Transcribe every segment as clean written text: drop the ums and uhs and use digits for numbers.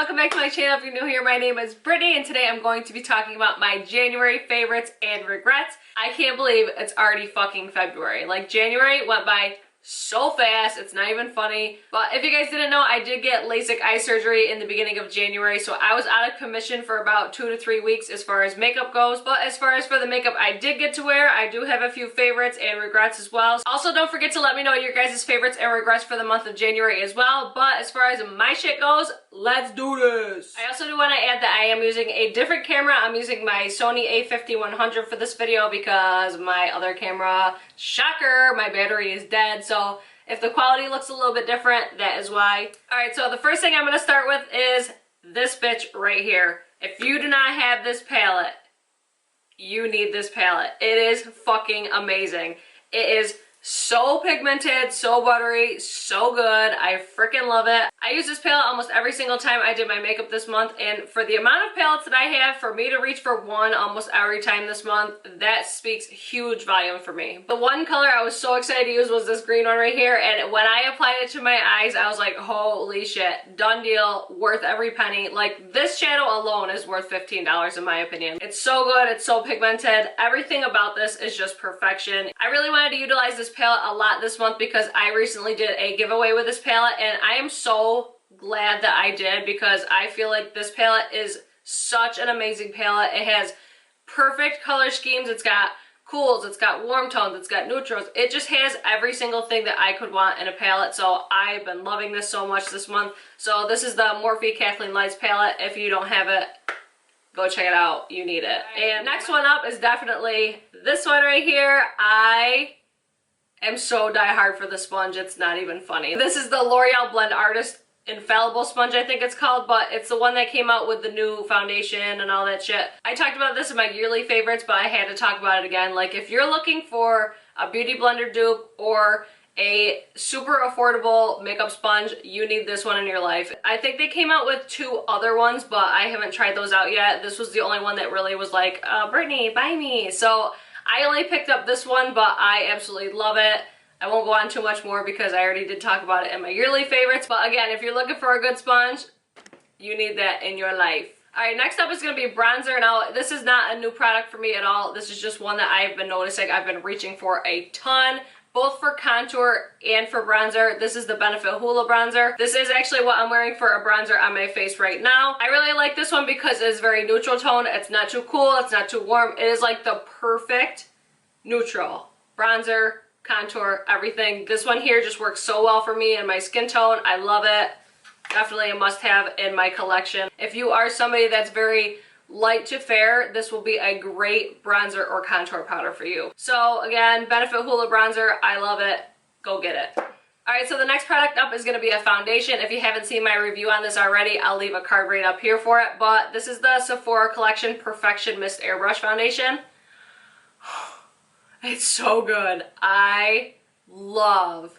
welcome back to my channel. If you're new here, my name is Brittany and today I'm going to be talking about my January favorites and regrets. I can't believe it's already fucking February. Like, January went by so fast, it's not even funny. But if you guys didn't know, I did get LASIK eye surgery in the beginning of January, so I was out of commission for about 2 to 3 weeks as far as makeup goes. But as far as for the makeup I did get to wear, I do have a few favorites and regrets as well. Also, don't forget to let me know your guys' favorites and regrets for the month of January as well. But as far as my shit goes, let's do this! I also do want to add that I am using a different camera. I'm using my Sony a5100 for this video because my other camera, shocker, my battery is dead. So if the quality looks a little bit different, that is why. Alright, so the first thing I'm going to start with is this bitch right here. If you do not have this palette, you need this palette. It is fucking amazing. It is so pigmented, so buttery, so good. I freaking love it. I use this palette almost every single time I did my makeup this month, and for the amount of palettes that I have, for me to reach for one almost every time this month, that speaks huge volume for me. The one color I was so excited to use was this green one right here, and when I applied it to my eyes, I was like, holy shit, done deal, worth every penny. Like, this shadow alone is worth $15 in my opinion. It's so good, it's so pigmented. Everything about this is just perfection. I really wanted to utilize this palette a lot this month because I recently did a giveaway with this palette, and I am so glad that I did because I feel like this palette is such an amazing palette. It has perfect color schemes. It's got cools, it's got warm tones, it's got neutrals. It just has every single thing that I could want in a palette, so I've been loving this so much this month. So this is the Morphe Kathleen Lights palette. If you don't have it, go check it out. You need it. And next one up is definitely this one right here. I am so diehard for the sponge, it's not even funny. This is the L'Oreal Blend Artist Infallible Sponge, I think it's called, but it's the one that came out with the new foundation and all that shit. I talked about this in my yearly favorites, but I had to talk about it again. Like, if you're looking for a beauty blender dupe or a super affordable makeup sponge, you need this one in your life. I think they came out with 2 other ones, but I haven't tried those out yet. This was the only one that really was like, Brittany, buy me. So I only picked up this one, but I absolutely love it. I won't go on too much more because I already did talk about it in my yearly favorites. But again, if you're looking for a good sponge, you need that in your life. Alright, next up is going to be bronzer. Now, this is not a new product for me at all. This is just one that I've been noticing. I've been reaching for a ton, both for contour and for bronzer. This is the Benefit Hoola bronzer. This is actually what I'm wearing for a bronzer on my face right now. I really like this one because it's very neutral tone. It's not too cool, it's not too warm. It is like the perfect neutral bronzer, contour, everything. This one here just works so well for me and my skin tone. I love it. Definitely a must-have in my collection. If you are somebody that's very light to fair, this will be a great bronzer or contour powder for you. So again, Benefit Hoola bronzer, I love it. Go get it. Alright, so the next product up is going to be a foundation. If you haven't seen my review on this already, I'll leave a card right up here for it. But this is the Sephora Collection Perfection Mist Airbrush Foundation. It's so good. I love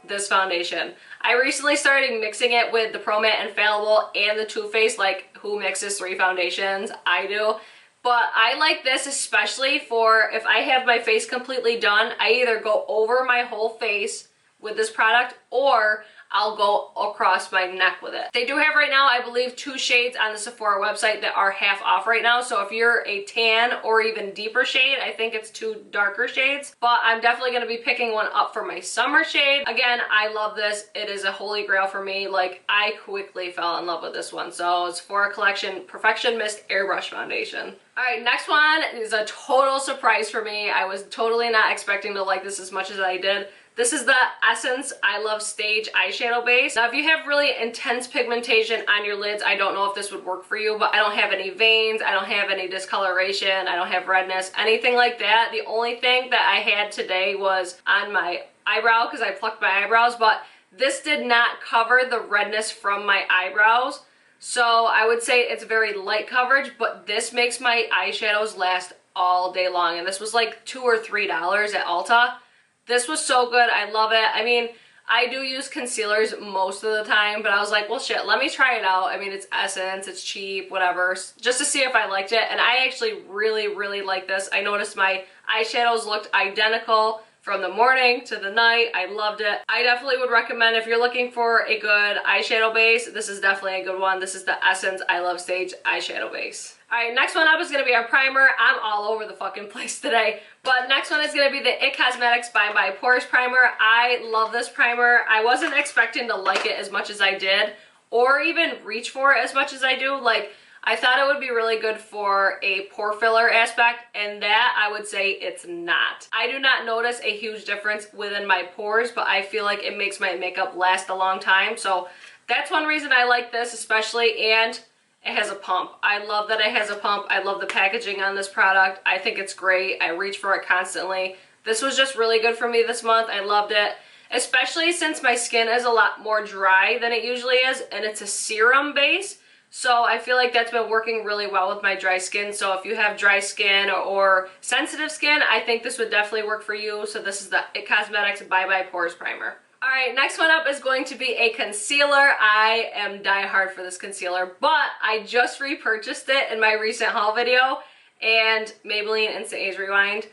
this foundation. I recently started mixing it with the Pro Matte Infallible and the Too Faced. Like, who mixes 3 foundations? I do. But I like this especially for if I have my face completely done. I either go over my whole face with this product or I'll go across my neck with it. They do have right now, I believe, 2 shades on the Sephora website that are half off right now. So if you're a tan or even deeper shade, I think it's 2 darker shades. But I'm definitely going to be picking one up for my summer shade. Again, I love this. It is a holy grail for me. Like, I quickly fell in love with this one. So it's Sephora Collection Perfection Mist Airbrush Foundation. Alright, next one is a total surprise for me. I was totally not expecting to like this as much as I did. This is the Essence I Love Stage eyeshadow base. Now, if you have really intense pigmentation on your lids, I don't know if this would work for you, but I don't have any veins, I don't have any discoloration, I don't have redness, anything like that. The only thing that I had today was on my eyebrow because I plucked my eyebrows, but this did not cover the redness from my eyebrows. So I would say it's very light coverage, but this makes my eyeshadows last all day long. And this was like $2 or $3 at Ulta. This was so good. I love it. I mean, I do use concealers most of the time, but I was like, well, shit, let me try it out. I mean, it's Essence, it's cheap, whatever, just to see if I liked it. And I actually really like this. I noticed my eyeshadows looked identical from the morning to the night. I loved it. I definitely would recommend if you're looking for a good eyeshadow base, this is definitely a good one. This is the Essence I Love Stage eyeshadow base. Alright, next one up is going to be our primer. I'm all over the fucking place today. But next one is going to be the IT Cosmetics by My Pores primer. I love this primer. I wasn't expecting to like it as much as I did, or even reach for it as much as I do. Like, I thought it would be really good for a pore filler aspect, and that I would say it's not. I do not notice a huge difference within my pores, but I feel like it makes my makeup last a long time. So that's one reason I like this especially, and it has a pump. I love that it has a pump. I love the packaging on this product. I think it's great. I reach for it constantly. This was just really good for me this month. I loved it, especially since my skin is a lot more dry than it usually is, and it's a serum base. So I feel like that's been working really well with my dry skin. So if you have dry skin or sensitive skin, I think this would definitely work for you. So this is the IT Cosmetics by My Pores primer. Alright, next one up is going to be a concealer. I am die hard for this concealer, but I just repurchased it in my recent haul video, and Maybelline Instant Age Rewind.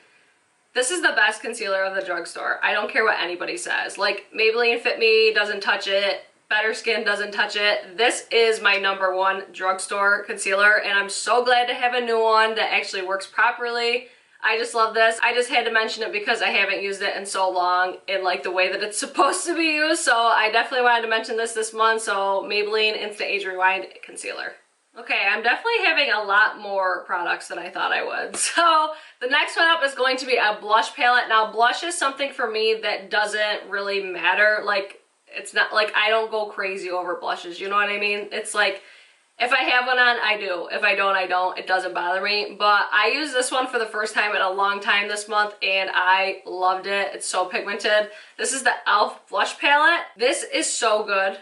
This is the best concealer of the drugstore. I don't care what anybody says. Like, Maybelline Fit Me doesn't touch it. Better Skin doesn't touch it. This is my #1 drugstore concealer, and I'm so glad to have a new one that actually works properly. I just love this. I just had to mention it because I haven't used it in so long in like the way that it's supposed to be used, so I definitely wanted to mention this month. So Maybelline Instant Age Rewind concealer. Okay, I'm definitely having a lot more products than I thought I would. So the next one up is going to be a blush palette. Now, blush is something for me that doesn't really matter. Like, it's not like I don't go crazy over blushes, you know what I mean? It's like, if I have one on, I do. If I don't, I don't. It doesn't bother me. But I used this one for the first time in a long time this month, and I loved it. It's so pigmented. This is the e.l.f. blush palette. This is so good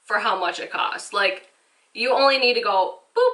for how much it costs. Like, you only need to go boop,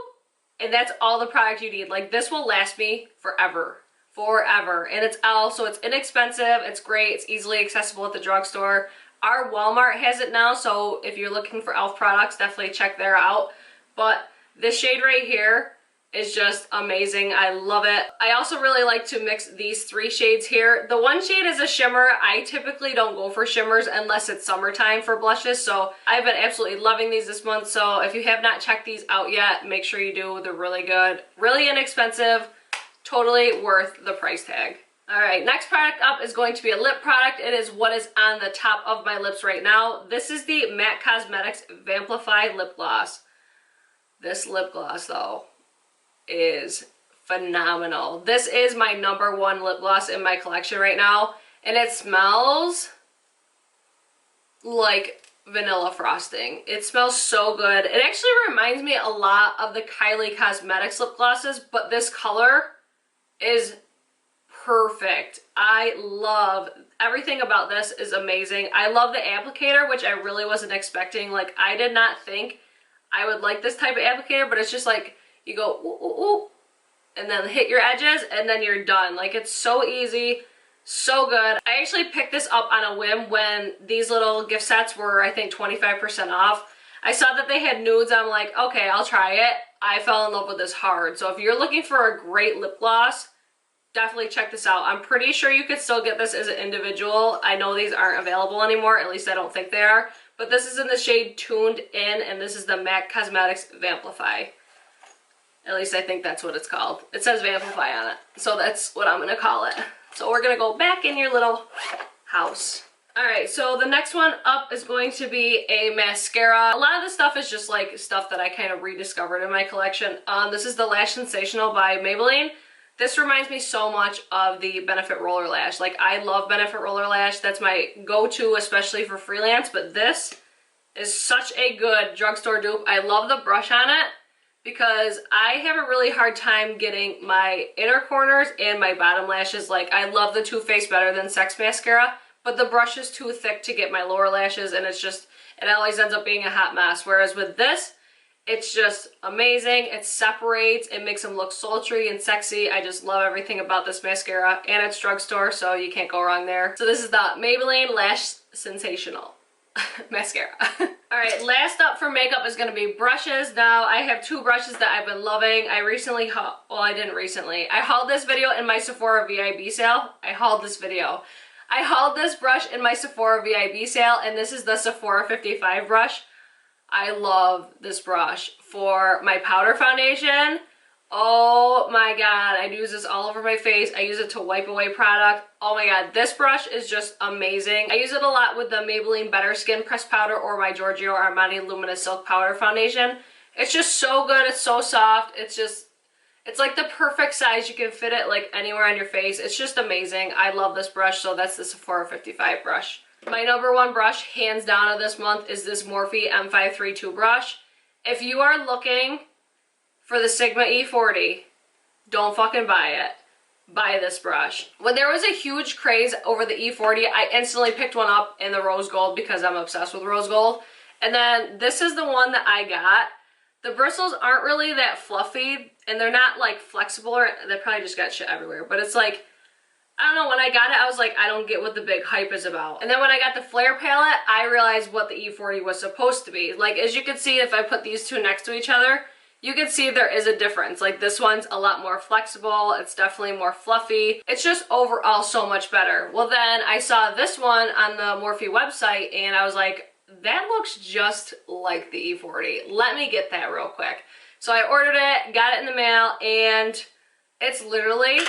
and that's all the product you need. Like, this will last me forever. Forever. And it's e.l.f., so it's inexpensive. It's great. It's easily accessible at the drugstore. Our Walmart has it now, so if you're looking for e.l.f. products, definitely check there out. But this shade right here is just amazing. I love it. I also really like to mix these 3 shades here. The one shade is a shimmer. I typically don't go for shimmers unless it's summertime for blushes, so I've been absolutely loving these this month. So if you have not checked these out yet, make sure you do. They're really good, really inexpensive, totally worth the price tag. Alright, next product up is going to be a lip product. It is what is on the top of my lips right now. This is the MAC Cosmetics Vamplify Lip Gloss. This lip gloss, though, is phenomenal. This is my #1 lip gloss in my collection right now, and it smells like vanilla frosting. It smells so good. It actually reminds me a lot of the Kylie Cosmetics lip glosses, but this color is perfect. I love everything about this. Is amazing. I love the applicator, which I really wasn't expecting. Like, I did not think I would like this type of applicator, but it's just like you go ooh, ooh, ooh, and then hit your edges, and then you're done. Like, it's so easy, so good. I actually picked this up on a whim when these little gift sets were, I think, 25% off. I saw that they had nudes. I'm like, okay, I'll try it. I fell in love with this hard. So if you're looking for a great lip gloss, definitely check this out. I'm pretty sure you could still get this as an individual. I know these aren't available anymore, at least I don't think they are. But this is in the shade Tuned In, and this is the MAC Cosmetics Vamplify. At least I think that's what it's called. It says Vamplify on it, so that's what I'm gonna call it. So we're gonna go back in your little house. Alright, so the next one up is going to be a mascara. A lot of this stuff is just like stuff that I kind of rediscovered in my collection. This is the Lash Sensational by Maybelline. This reminds me so much of the Benefit Roller Lash. Like, I love Benefit Roller Lash. That's my go-to, especially for freelance, but this is such a good drugstore dupe. I love the brush on it because I have a really hard time getting my inner corners and my bottom lashes. Like, I love the Too Faced better than Sex Mascara, but the brush is too thick to get my lower lashes, and it's just, it always ends up being a hot mess. Whereas with this, it's just amazing. It separates, it makes them look sultry and sexy. I just love everything about this mascara, and it's drugstore, so you can't go wrong there. So this is the Maybelline Lash Sensational mascara. Alright, last up for makeup is going to be brushes. Now, I have 2 brushes that I've been loving. I recently well, I didn't recently. I hauled this video in my Sephora VIB sale. I hauled this video. I hauled this brush in my Sephora VIB sale, and this is the Sephora 55 brush. I love this brush for my powder foundation. Oh my god, I use this all over my face. I use it to wipe away product. Oh my god, this brush is just amazing. I use it a lot with the Maybelline Better Skin Pressed Powder or my Giorgio Armani Luminous Silk Powder Foundation. It's just so good. It's so soft. It's like the perfect size. You can fit it like anywhere on your face. It's just amazing. I love this brush, so that's the Sephora 55 brush. My number one brush, hands down, of this month is this Morphe M532 brush. If you are looking for the Sigma E40, don't fucking buy it. Buy this brush. When there was a huge craze over the E40, I instantly picked one up in the rose gold because I'm obsessed with rose gold. And then this is the one that I got. The bristles aren't really that fluffy, and they're not like flexible, or they probably just got shit everywhere, but it's like, I don't know, when I got it, I was like, I don't get what the big hype is about. And then when I got the Flare palette, I realized what the E40 was supposed to be. Like, as you can see, if I put these two next to each other, you can see there is a difference. Like, this one's a lot more flexible. It's definitely more fluffy. It's just overall so much better. Well, then I saw this one on the Morphe website, and I was like, that looks just like the E40. Let me get that real quick. So I ordered it, got it in the mail, and it's literally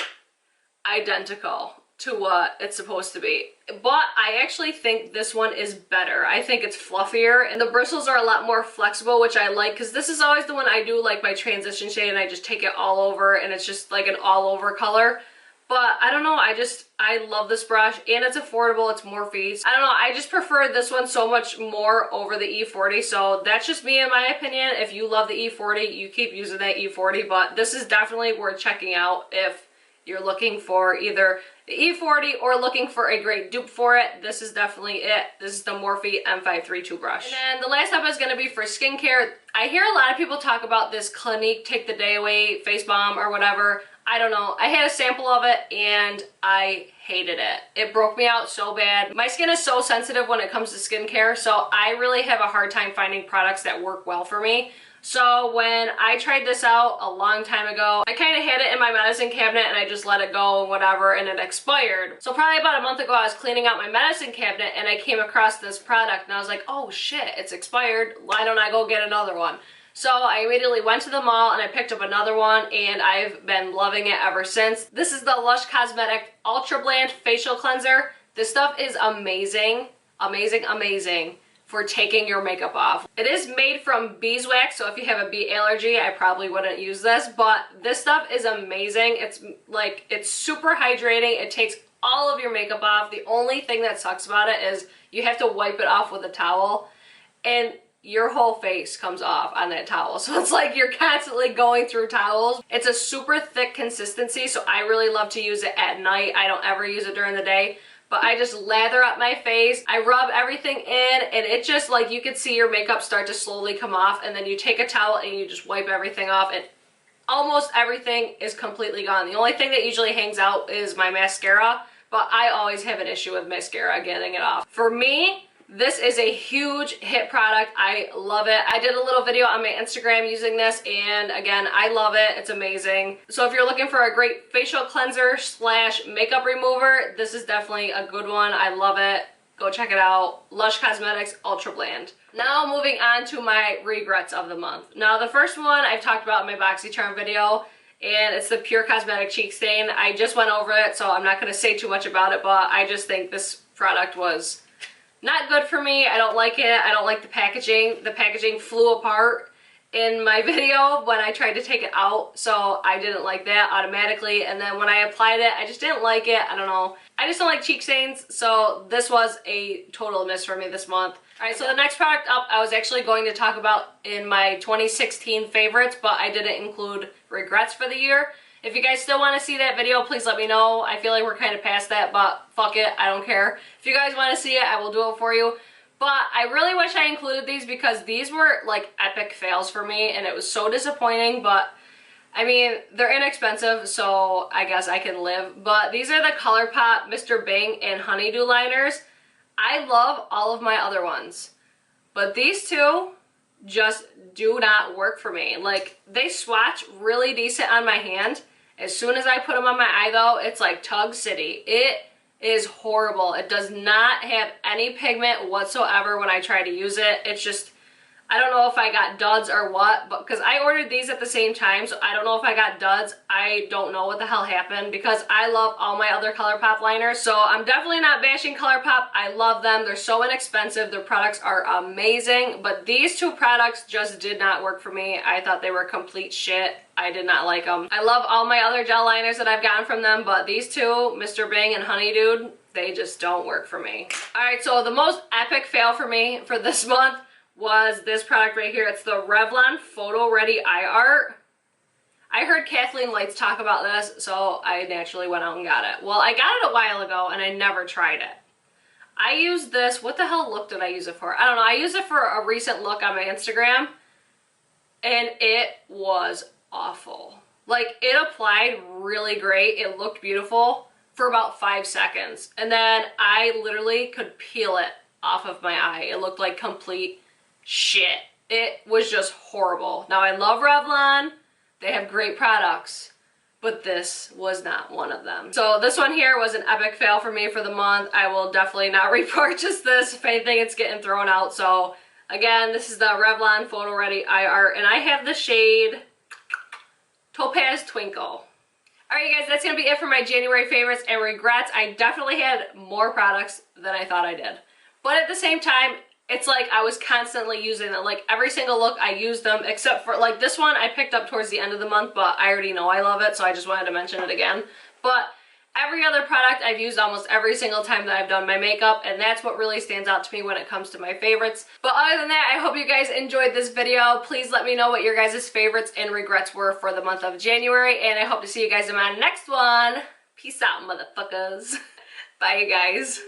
identical to what it's supposed to be. But I actually think this one is better. I think it's fluffier, and the bristles are a lot more flexible, which I like, because this is always the one I do like my transition shade, and I just take it all over, and it's just like an all over color. But I don't know, I love this brush, and it's affordable, it's Morphe. I don't know, I just prefer this one so much more over the E40, so that's just me in my opinion. If you love the E40, you keep using that E40, but this is definitely worth checking out if you're looking for either the E40 or looking for a great dupe for it. This is definitely it. This is the Morphe M532 brush. And then the last step is going to be for skincare. I hear a lot of people talk about this Clinique Take the Day Away face balm or whatever. I don't know. I had a sample of it and I hated it. It broke me out so bad. My skin is so sensitive when it comes to skincare, so I really have a hard time finding products that work well for me. So when I tried this out a long time ago, I kind of had it in my medicine cabinet and I just let it go and whatever, and it expired. So probably about a month ago I was cleaning out my medicine cabinet and I came across this product and I was like, oh shit, it's expired. Why don't I go get another one? So I immediately went to the mall and I picked up another one, and I've been loving it ever since. This is the Lush Cosmetic Ultra Bland Facial Cleanser. This stuff is amazing, amazing, amazing for taking your makeup off. It is made from beeswax, so if you have a bee allergy, I probably wouldn't use this, but this stuff is amazing. It's super hydrating. It takes all of your makeup off. The only thing that sucks about it is you have to wipe it off with a towel, and your whole face comes off on that towel. So it's like you're constantly going through towels. It's a super thick consistency, so I really love to use it at night. I don't ever use it during the day, but I just lather up my face. I rub everything in, and it just, like, you can see your makeup start to slowly come off, and then you take a towel and you just wipe everything off, and almost everything is completely gone. The only thing that usually hangs out is my mascara, but I always have an issue with mascara getting it off. For me, this is a huge hit product. I love it. I did a little video on my Instagram using this, and again, I love it. It's amazing. So if you're looking for a great facial cleanser slash makeup remover, this is definitely a good one. I love it. Go check it out. Lush Cosmetics Ultra Bland. Now moving on to my regrets of the month. Now the first one I've talked about in my BoxyCharm video, and it's the Pure Cosmetic Cheek Stain. I just went over it, so I'm not going to say too much about it, but I just think this product was not good for me. I don't like it. I don't like the packaging. The packaging flew apart in my video when I tried to take it out, so I didn't like that automatically. And then when I applied it, I just didn't like it. I don't know. I just don't like cheek stains, so this was a total miss for me this month. Alright, so the next product up I was actually going to talk about in my 2016 favorites, but I didn't include regrets for the year. If you guys still want to see that video, please let me know. I feel like we're kind of past that, but fuck it, I don't care. If you guys want to see it, I will do it for you. But I really wish I included these because these were like epic fails for me, and it was so disappointing, but I mean, they're inexpensive, so I guess I can live. But these are the ColourPop Mr. Bing and Honeydew liners. I love all of my other ones, but these two just do not work for me. Like, they swatch really decent on my hand. As soon as I put them on my eye though, it's like Tug City. It It is horrible. It does not have any pigment whatsoever when I try to use it. It's just, I don't know if I got duds or what, but because I ordered these at the same time, so I don't know if I got duds. I don't know what the hell happened because I love all my other ColourPop liners. So I'm definitely not bashing ColourPop. I love them. They're so inexpensive. Their products are amazing, but these two products just did not work for me. I thought they were complete shit. I did not like them. I love all my other gel liners that I've gotten from them, but these two, Mr. Bing and Honey Dude, they just don't work for me. All right, so the most epic fail for me for this month was this product right here. It's the Revlon Photo Ready Eye Art. I heard Kathleen Lights talk about this, so I naturally went out and got it. Well, I got it a while ago and I never tried it. I used this, what the hell look did I use it for? I don't know, I used it for a recent look on my Instagram and it was awful. Like, it applied really great, it looked beautiful for about 5 seconds. And then I literally could peel it off of my eye. It looked like complete shit. It was just horrible. Now I love Revlon, they have great products, but this was not one of them. So this one here was an epic fail for me for the month. I will definitely not repurchase this. If anything, it's getting thrown out. So again, this is the Revlon Photo Ready Eye Art, and I have the shade Topaz Twinkle. Alright guys, that's going to be it for my January favorites and regrets. I definitely had more products than I thought I did. But at the same time, it's like I was constantly using them. Like every single look I used them, except for like this one I picked up towards the end of the month, but I already know I love it, so I just wanted to mention it again. But every other product I've used almost every single time that I've done my makeup, and that's what really stands out to me when it comes to my favorites. But other than that, I hope you guys enjoyed this video. Please let me know what your guys' favorites and regrets were for the month of January, and I hope to see you guys in my next one. Peace out, motherfuckers. Bye, you guys.